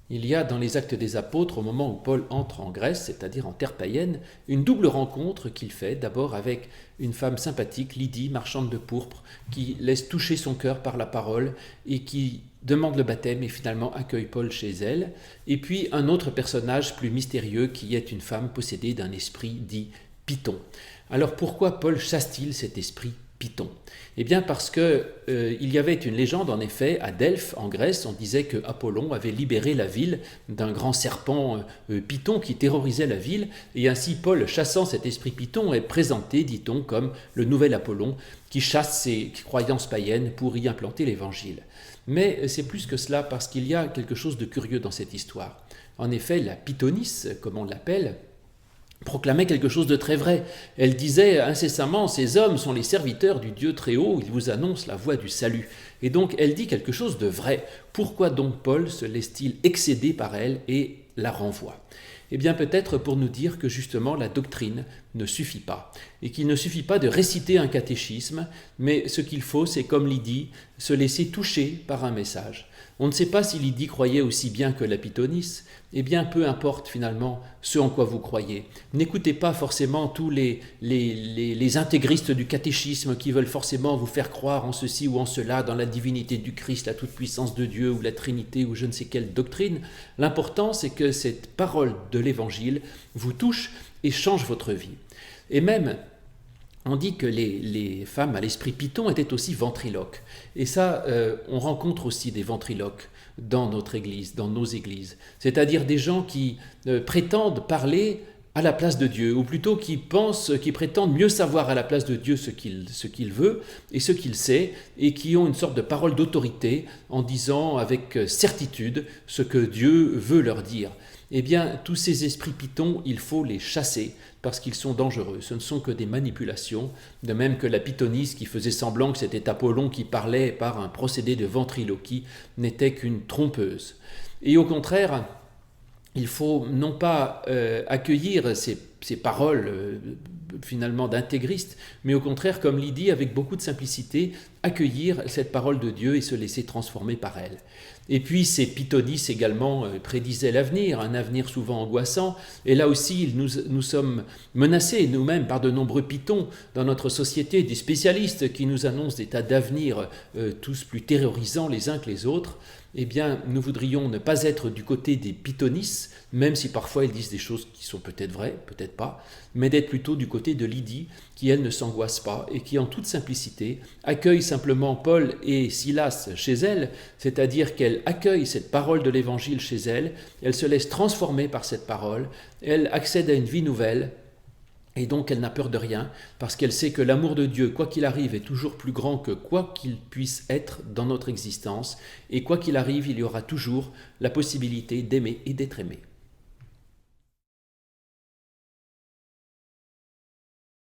Il y a dans les Actes des Apôtres, au moment où Paul entre en Grèce, c'est-à-dire en terre païenne, une double rencontre qu'il fait, d'abord avec une femme sympathique, Lydie, marchande de pourpre, qui laisse toucher son cœur par la parole et qui demande le baptême et finalement accueille Paul chez elle, et puis un autre personnage plus mystérieux qui est une femme possédée d'un esprit dit Python. Alors pourquoi Paul chasse-t-il cet esprit Python? Eh bien parce que il y avait une légende en effet à Delphes en Grèce, on disait que Apollon avait libéré la ville d'un grand serpent Python qui terrorisait la ville, et ainsi Paul, chassant cet esprit Python, est présenté, dit-on, comme le nouvel Apollon qui chasse ces croyances païennes pour y implanter l'évangile. Mais c'est plus que cela, parce qu'il y a quelque chose de curieux dans cette histoire. En effet, la Pythonisse, comme on l'appelle, proclamait quelque chose de très vrai. Elle disait incessamment: ces hommes sont les serviteurs du Dieu très haut, ils vous annoncent la voie du salut. Et donc elle dit quelque chose de vrai. Pourquoi donc Paul se laisse-t-il excéder par elle et la renvoie? Eh bien peut-être pour nous dire que justement la doctrine ne suffit pas, et qu'il ne suffit pas de réciter un catéchisme, mais ce qu'il faut, c'est comme Lydie, se laisser toucher par un message. On ne sait pas si Lydie croyait aussi bien que la Pythonisse, eh bien peu importe finalement ce en quoi vous croyez. N'écoutez pas forcément tous les intégristes du catéchisme qui veulent forcément vous faire croire en ceci ou en cela, dans la divinité du Christ, la toute-puissance de Dieu ou la Trinité ou je ne sais quelle doctrine. L'important, c'est que cette parole de l'Évangile vous touche et change votre vie. Et même, on dit que les femmes à l'esprit Python étaient aussi ventriloques. Et ça, on rencontre aussi des ventriloques dans notre Église, dans nos églises. C'est-à-dire des gens qui prétendent parler à la place de Dieu, ou plutôt qui prétendent mieux savoir à la place de Dieu ce qu'il veut et ce qu'il sait, et qui ont une sorte de parole d'autorité en disant avec certitude ce que Dieu veut leur dire. Eh bien, tous ces esprits Python, il faut les chasser parce qu'ils sont dangereux. Ce ne sont que des manipulations, de même que la pythonisse qui faisait semblant que c'était Apollon qui parlait par un procédé de ventriloquie n'était qu'une trompeuse. Et au contraire, il faut non pas accueillir ces paroles finalement d'intégristes, mais au contraire, comme Lydie, avec beaucoup de simplicité, accueillir cette parole de Dieu et se laisser transformer par elle. Et puis ces pythonisses également prédisaient l'avenir, un avenir souvent angoissant, et là aussi nous sommes menacés nous-mêmes par de nombreux pythons dans notre société, des spécialistes qui nous annoncent des tas d'avenirs tous plus terrorisants les uns que les autres. Eh bien, nous voudrions ne pas être du côté des pythonisses, même si parfois ils disent des choses qui sont peut-être vraies, peut-être pas, mais d'être plutôt du côté de Lydie, qui elle ne s'angoisse pas et qui en toute simplicité accueille simplement Paul et Silas chez elle, c'est-à-dire qu'elle accueille cette parole de l'Évangile chez elle, elle se laisse transformer par cette parole, elle accède à une vie nouvelle. Et donc elle n'a peur de rien, parce qu'elle sait que l'amour de Dieu, quoi qu'il arrive, est toujours plus grand que quoi qu'il puisse être dans notre existence, et quoi qu'il arrive, il y aura toujours la possibilité d'aimer et d'être aimé.